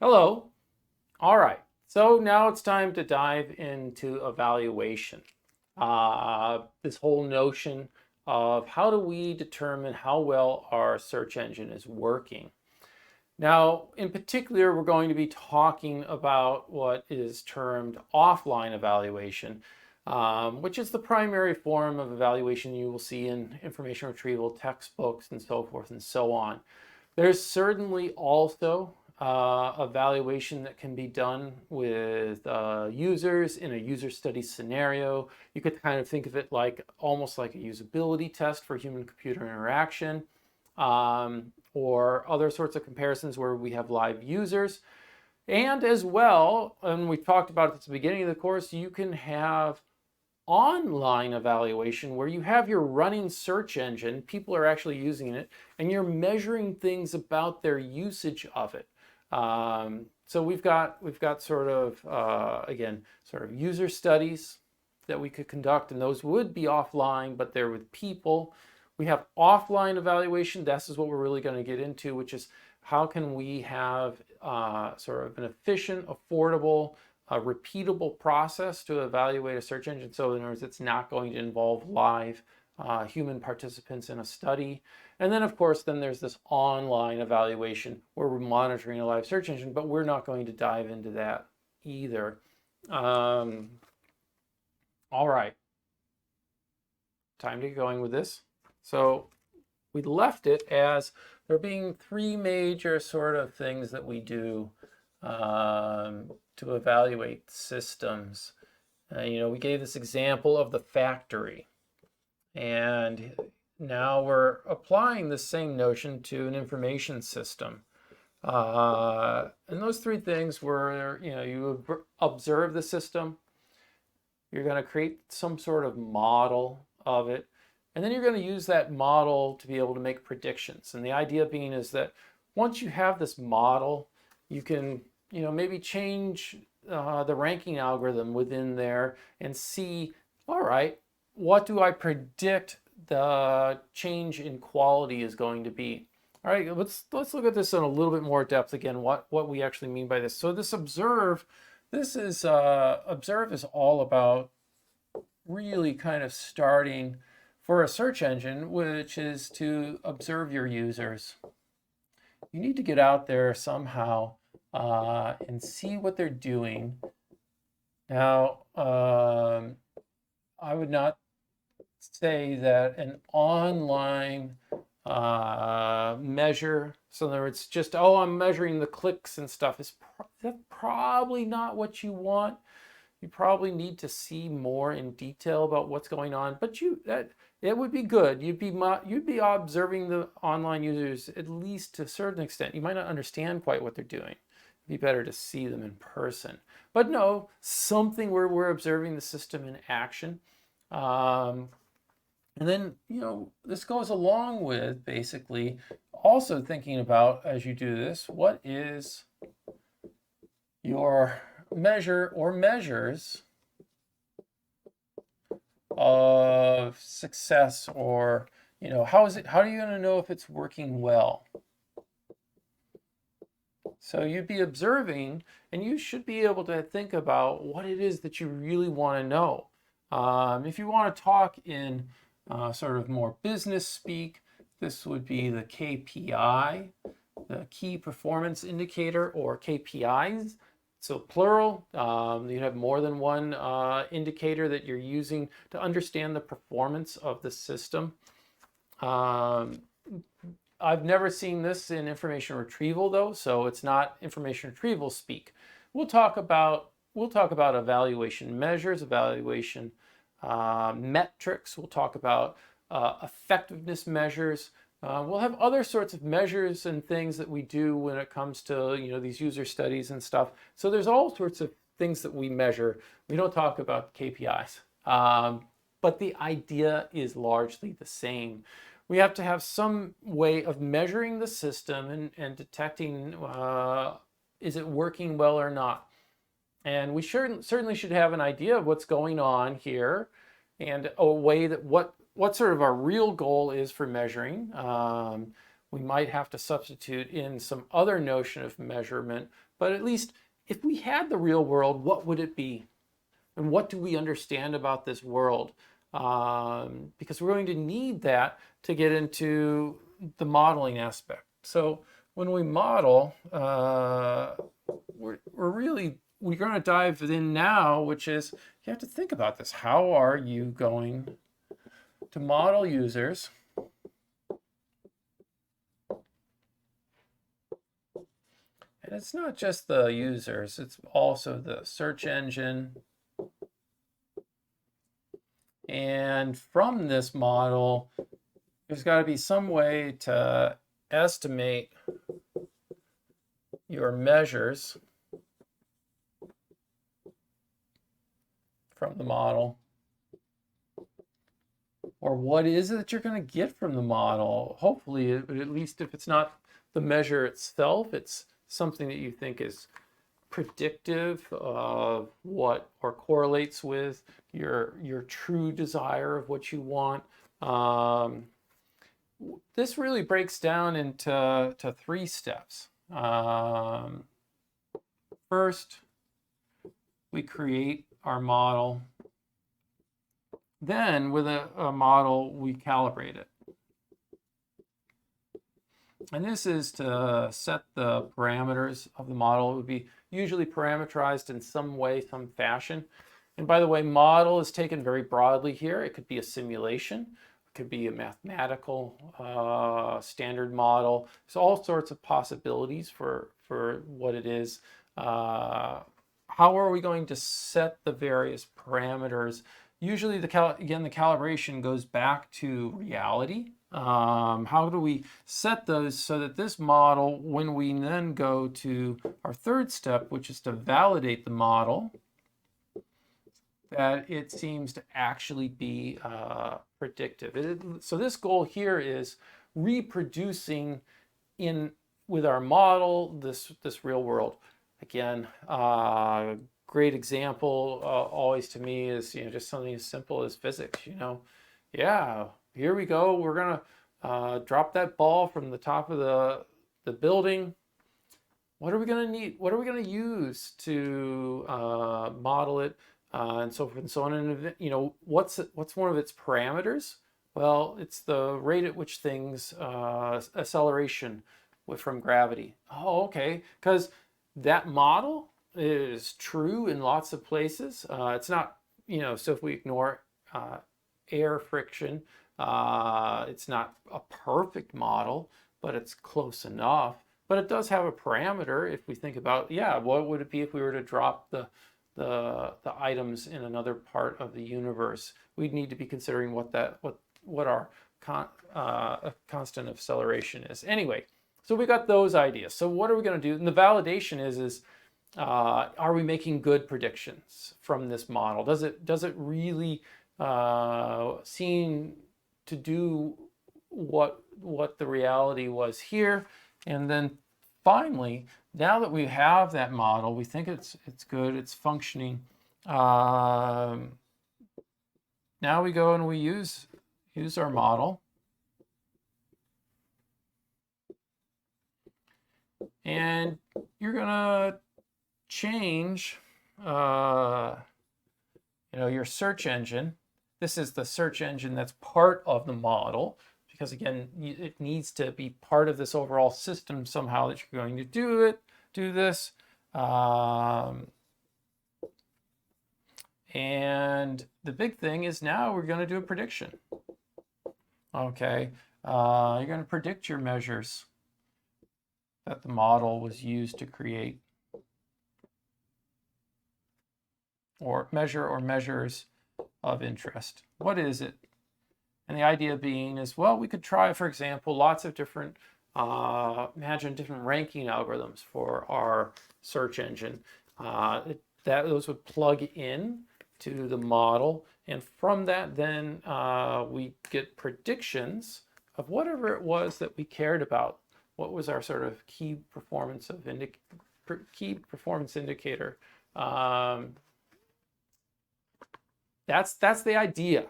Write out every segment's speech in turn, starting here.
Hello. All right. So now it's time to dive into evaluation. This whole notion of how do we determine how well our search engine is working. Now, in particular, we're going to be talking about what is termed offline evaluation, which is the primary form of evaluation you will see in information retrieval textbooks and so forth and so on. There's certainly also evaluation that can be done with users in a user study scenario. You could kind of think of it like almost like a usability test for human-computer interaction, or other sorts of comparisons where we have live users. And as well, and we talked about it at the beginning of the course, you can have online evaluation where you have your running search engine, people are actually using it, and you're measuring things about their usage of it. So we've got sort of again sort of user studies that we could conduct, and those would be offline, but they're with people. We have offline evaluation. This is what we're really going to get into, which is how can we have sort of an efficient, affordable, repeatable process to evaluate a search engine. So in other words, it's not going to involve live human participants in a study. And then, of course, then there's this online evaluation where we're monitoring a live search engine, but we're not going to dive into that either. All right, time to get going with this. So we left it as there being three major sort of things that we do to evaluate systems. We gave this example of the factory, and now we're applying the same notion to an information system. And those three things were, you observe the system, you're going to create some sort of model of it, and then you're going to use that model to be able to make predictions. And the idea being is that once you have this model, you can, maybe change the ranking algorithm within there and see, all right, what do I predict the change in quality is going to be? All right, let's look at this in a little bit more depth again, what we actually mean by this. So this observe is all about really kind of starting for a search engine, which is to observe your users. You need to get out there somehow and see what they're doing. Now, I would not say that an online measure, so in other words, just, I'm measuring the clicks and stuff, that's probably not what you want. You probably need to see more in detail about what's going on, but it would be good. You'd be observing the online users at least to a certain extent. You might not understand quite what they're doing. It'd be better to see them in person. But no, something where we're observing the system in action. And then, this goes along with basically also thinking about, as you do this, what is your measure or measures of success, or how are you going to know if it's working well? So you'd be observing, and you should be able to think about what it is that you really want to know. If you want to talk in sort of more business speak, this would be the KPI, the key performance indicator, or KPIs. So plural, you have more than one indicator that you're using to understand the performance of the system. I've never seen this in information retrieval though, so it's not information retrieval speak. We'll talk about evaluation measures, evaluation metrics. We'll talk about effectiveness measures. We'll have other sorts of measures and things that we do when it comes to these user studies and stuff. So there's all sorts of things that we measure. We don't talk about KPIs, but the idea is largely the same. We have to have some way of measuring the system and detecting is it working well or not. And we certainly should have an idea of what's going on here, and a way that what sort of our real goal is for measuring. we might have to substitute in some other notion of measurement, but at least if we had the real world, what would it be? And what do we understand about this world? Because we're going to need that to get into the modeling aspect. So when we model, we're going to dive in now, which is you have to think about this. How are you going to model users? And it's not just the users, it's also the search engine. And from this model, there's got to be some way to estimate your measures from the model. Or what is it that you're going to get from the model? Hopefully, at least if it's not the measure itself, it's something that you think is predictive of what, or correlates with your true desire of what you want. This really breaks down into three steps. First, we create our model. Then with a model, we calibrate it. And this is to set the parameters of the model. It would be usually parameterized in some way, some fashion. And by the way, model is taken very broadly here. It could be a simulation. It could be a mathematical standard model. There's all sorts of possibilities for what it is. How are we going to set the various parameters? Usually, again, the calibration goes back to reality. How do we set those so that this model, when we then go to our third step, which is to validate the model, that it seems to actually be predictive. So this goal here is reproducing with our model this real world. Again, great example always to me is just something as simple as physics. Yeah, here we go. We're gonna drop that ball from the top of the building. What are we gonna need? What are we gonna use to model it, and so forth and so on? And what's one of its parameters? Well, it's the rate at which things acceleration from gravity. Oh, okay, because that model is true in lots of places. It's not, so if we ignore air friction, it's not a perfect model, but it's close enough. But it does have a parameter if we think about, what would it be if we were to drop the items in another part of the universe? We'd need to be considering what our constant of acceleration is. Anyway, so we got those ideas. So what are we going to do? And the validation is are we making good predictions from this model? Does it really seem to do what the reality was here? And then finally, now that we have that model, we think it's good, it's functioning. Now we go and we use our model. And you're gonna change your search engine. This is the search engine that's part of the model, because again, it needs to be part of this overall system somehow that you're going to do this. And the big thing is now we're going to do a prediction. Okay, you're going to predict your measures that the model was used to create, or measures of interest. What is it? And the idea being is, well, we could try, for example, lots of different, imagine different ranking algorithms for our search engine. Those would plug in to the model, and from that then we get predictions of whatever it was that we cared about. What was our sort of key performance indicator? That's the idea.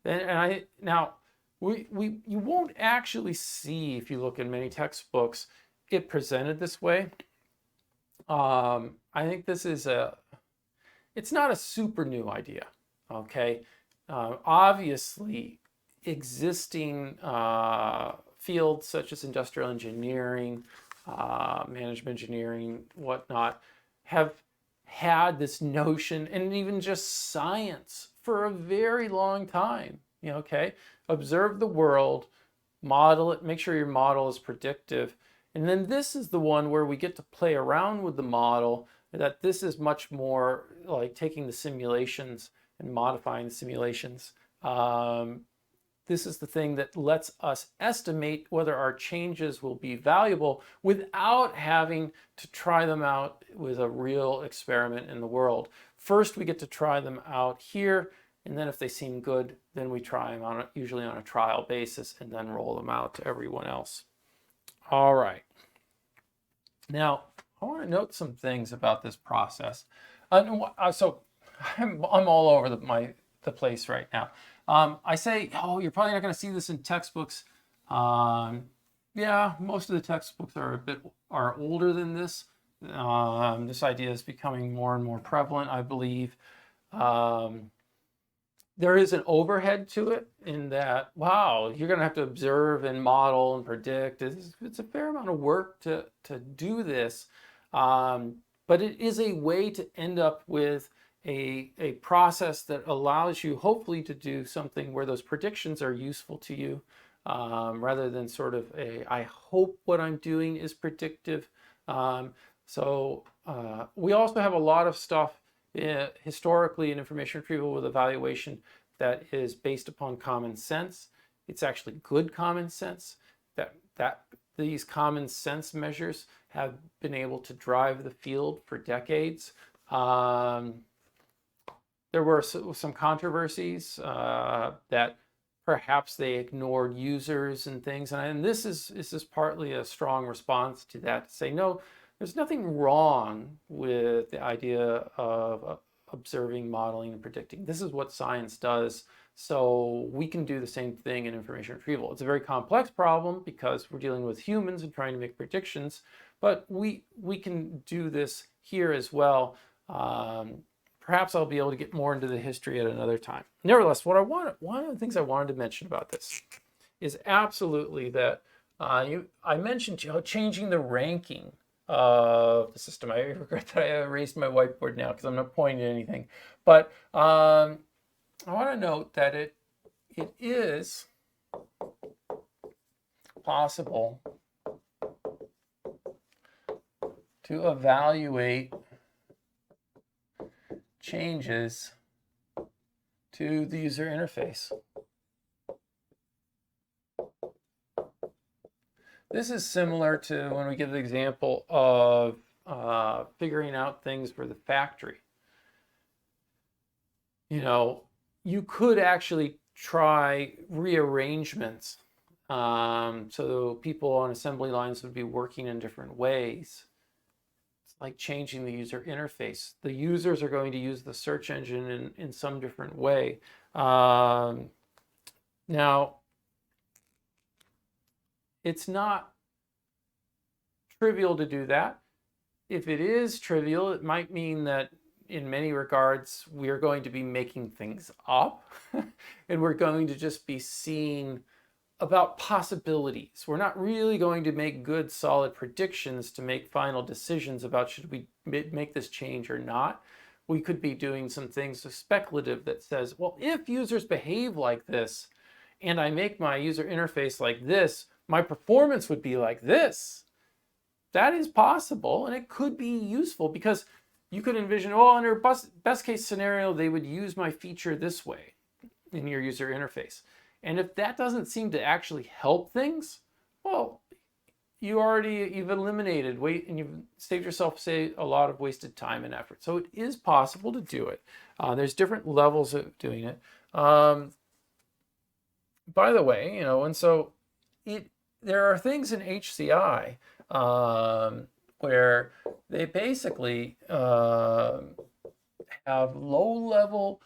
Now You won't actually see, if you look in many textbooks, it presented this way. I think this is it's not a super new idea, okay? Obviously, existing fields such as industrial engineering, management engineering, whatnot, have had this notion, and even just science for a very long time. Okay, observe the world, model it, make sure your model is predictive, and then this is the one where we get to play around with the model. That this is much more like taking the simulations and modifying the simulations. This is the thing that lets us estimate whether our changes will be valuable without having to try them out with a real experiment in the world. First, we get to try them out here, and then if they seem good, then we try them usually on a trial basis, and then roll them out to everyone else. All right. Now, I want to note some things about this process. So I'm all over the place right now. I say, oh, you're probably not going to see this in textbooks. Yeah, most of the textbooks are older than this. This idea is becoming more and more prevalent, I believe. There is an overhead to it in that, wow, you're going to have to observe and model and predict. It's a fair amount of work to do this. But it is a way to end up with a process that allows you hopefully to do something where those predictions are useful to you, rather than sort of I hope what I'm doing is predictive. We also have a lot of stuff historically in information retrieval with evaluation that is based upon common sense. It's actually good common sense. That these common sense measures have been able to drive the field for decades. There were some controversies that perhaps they ignored users and things, and this is partly a strong response to that, to say, no, there's nothing wrong with the idea of observing, modeling, and predicting. This is what science does, so we can do the same thing in information retrieval. It's a very complex problem because we're dealing with humans and trying to make predictions, but we can do this here as well. Perhaps I'll be able to get more into the history at another time. Nevertheless, one of the things I wanted to mention about this is absolutely that I mentioned changing the ranking of the system. I regret that I erased my whiteboard now because I'm not pointing at anything. But I want to note that it is possible to evaluate changes to the user interface. This is similar to when we give the example of figuring out things for the factory. You could actually try rearrangements, so people on assembly lines would be working in different ways. It's like changing the user interface. The users are going to use the search engine in some different way. Now, it's not trivial to do that. If it is trivial, it might mean that in many regards, we're going to be making things up and we're going to just be seeing about possibilities. We're not really going to make good, solid predictions to make final decisions about should we make this change or not. We could be doing some things speculative that says, well, if users behave like this and I make my user interface like this, my performance would be like this. That is possible, and it could be useful because you could envision, oh, under best case scenario, they would use my feature this way in your user interface. And if that doesn't seem to actually help things, well, you've eliminated weight and you've saved yourself, say, a lot of wasted time and effort. So it is possible to do it. There's different levels of doing it. By the way, and so there are things in HCI where they basically have low-level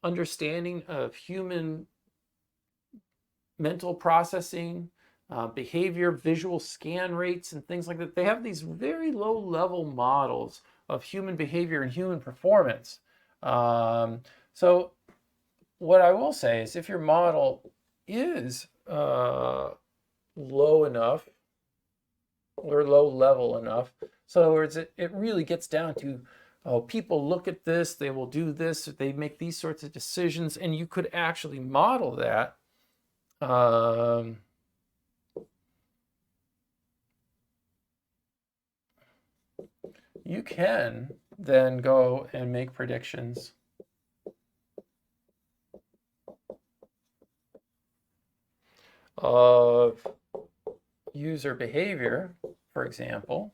understanding of human mental processing, behavior, visual scan rates, and things like that. They have these very low level models of human behavior and human performance. So what I will say is if your model is low enough or low level enough, so in other words, it really gets down to, oh, people look at this, they will do this, they make these sorts of decisions, and you could actually model that. You can then go and make predictions of user behavior, for example,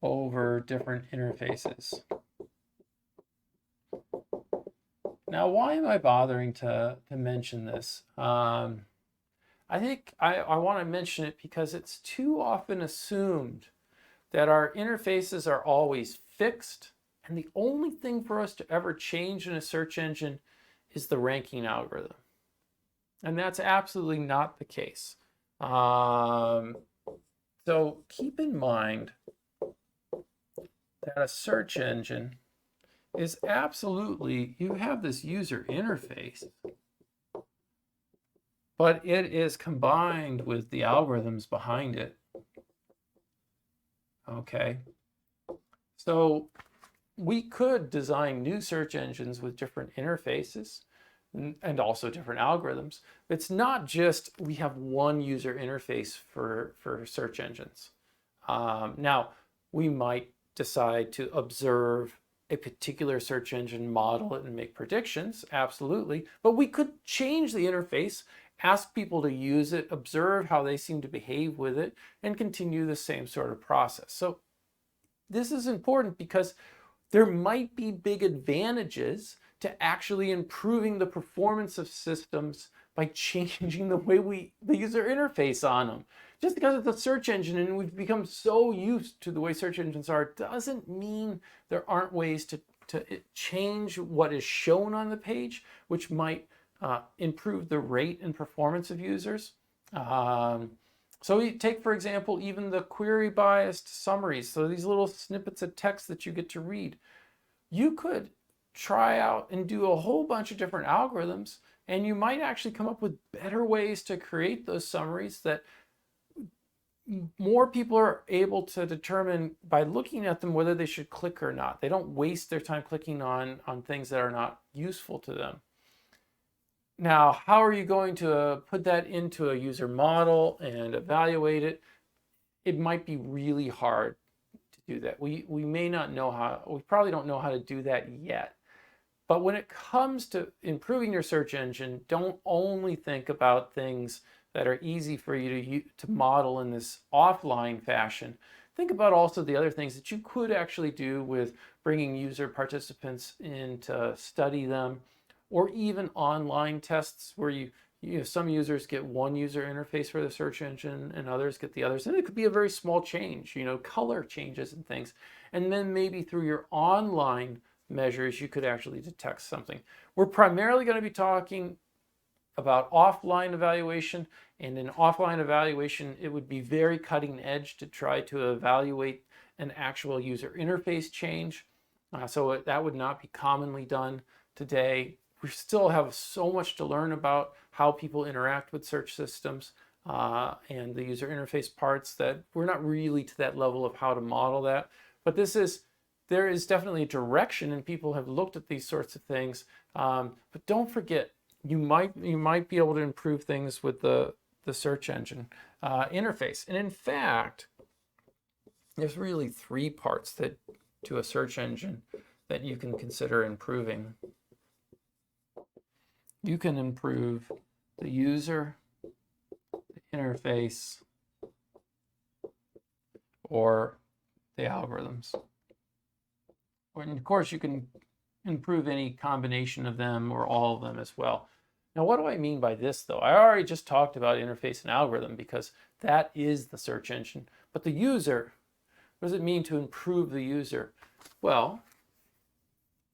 over different interfaces. Now, why am I bothering to mention this? I think I want to mention it because it's too often assumed that our interfaces are always fixed, and the only thing for us to ever change in a search engine is the ranking algorithm. And that's absolutely not the case. So keep in mind that a search engine is absolutely, you have this user interface, but it is combined with the algorithms behind it. Okay. So we could design new search engines with different interfaces and also different algorithms. It's not just we have one user interface for search engines. Now, we might decide to observe a particular search engine, model it, and make predictions, absolutely. But we could change the interface, ask people to use it, observe how they seem to behave with it, and continue the same sort of process. So this is important because there might be big advantages to actually improving the performance of systems by changing the way the user interface on them. Just because it's a search engine and we've become so used to the way search engines are doesn't mean there aren't ways to change what is shown on the page, which might improve the rate and performance of users. So you take, for example, even the query biased summaries. So these little snippets of text that you get to read. You could try out and do a whole bunch of different algorithms, and you might actually come up with better ways to create those summaries that more people are able to determine by looking at them whether they should click or not. They don't waste their time clicking on things that are not useful to them. Now, how are you going to put that into a user model and evaluate it? It might be really hard to do that. We may not know how, we probably don't know how to do that yet. But when it comes to improving your search engine, don't only think about things that are easy for you to model in this offline fashion. Think about also the other things that you could actually do with bringing user participants in to study them, or even online tests where some users get one user interface for the search engine and others get the others. And it could be a very small change, color changes and things. And then maybe through your online measures, you could actually detect something. We're primarily going to be talking about offline evaluation, and in offline evaluation, it would be very cutting edge to try to evaluate an actual user interface change. So that would not be commonly done today. We still have so much to learn about how people interact with search systems and the user interface parts that we're not really to that level of how to model that. But there is definitely a direction, and people have looked at these sorts of things. But don't forget, you might be able to improve things with the search engine interface. And in fact, there's really three parts to a search engine that you can consider improving. You can improve the user, the interface, or the algorithms. And of course, you can improve any combination of them or all of them as well. Now, what do I mean by this, though? I already just talked about interface and algorithm because that is the search engine. But the user, what does it mean to improve the user? Well,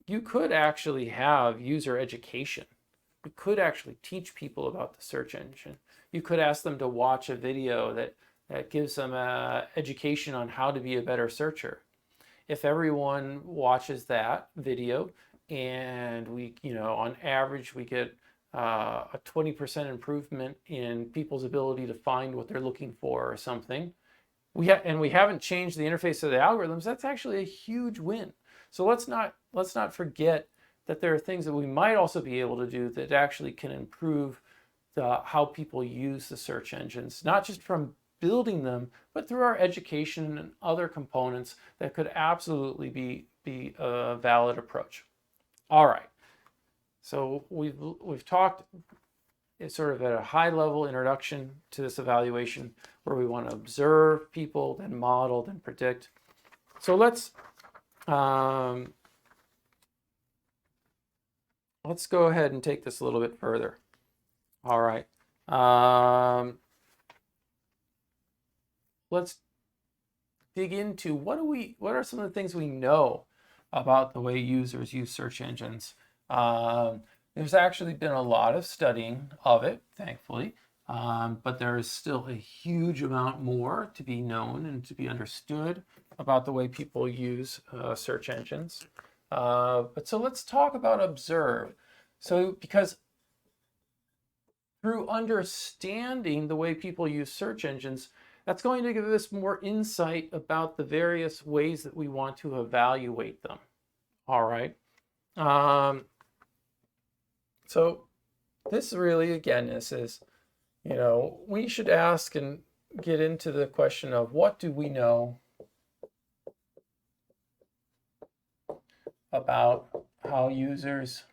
you could actually have user education. we could actually teach people about the search engine. You could ask them to watch a video that gives them education on how to be a better searcher. If everyone watches that video and we, on average, we get a 20% improvement in people's ability to find what they're looking for or something, we haven't changed the interface of the algorithms, that's actually a huge win. So let's not forget that there are things that we might also be able to do that actually can improve how people use the search engines, not just from building them, but through our education and other components that could absolutely be a valid approach. All right, so we've talked sort of at a high level introduction to this evaluation where we want to observe people, then model, then predict. So let's go ahead and take this a little bit further. All right. Let's dig into what are some of the things we know about the way users use search engines. There's actually been a lot of studying of it, thankfully, but there is still a huge amount more to be known and to be understood about the way people use search engines. But so let's talk about observe. So because through understanding the way people use search engines, that's going to give us more insight about the various ways that we want to evaluate them. All right. So this really, again, this is, we should ask and get into the question of what do we know about how users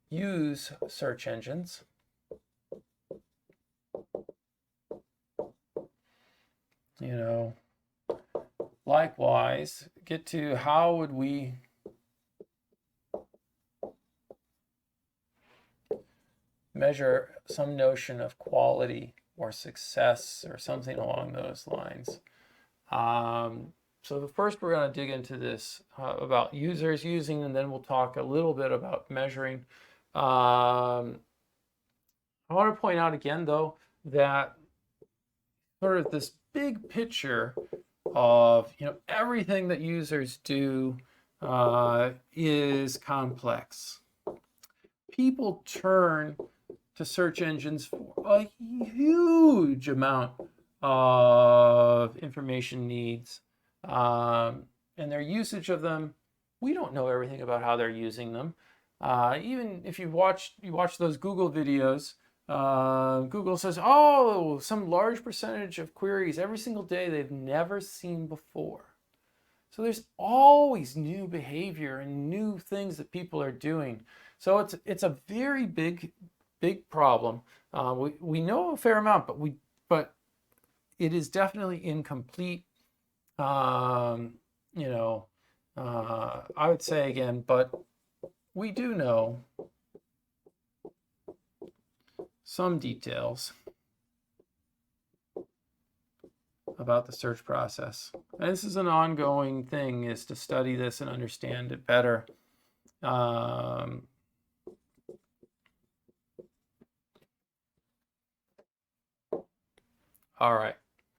use search engines. Likewise, get to how would we measure some notion of quality or success or something along those lines. So first we're going to dig into this about users using, and then we'll talk a little bit about measuring. I want to point out again, though, that sort of this big picture of everything that users do is complex. People turn to search engines for a huge amount of information needs, and their usage of them, we don't know everything about how they're using them. Even if you watch those Google videos, Google says, oh, some large percentage of queries every single day they've never seen before. So there's always new behavior and new things that people are doing. So it's a very big problem. We know a fair amount, but it is definitely incomplete. I would say again, but we do know some details about the search process. And this is an ongoing thing, is to study this and understand it better. All right.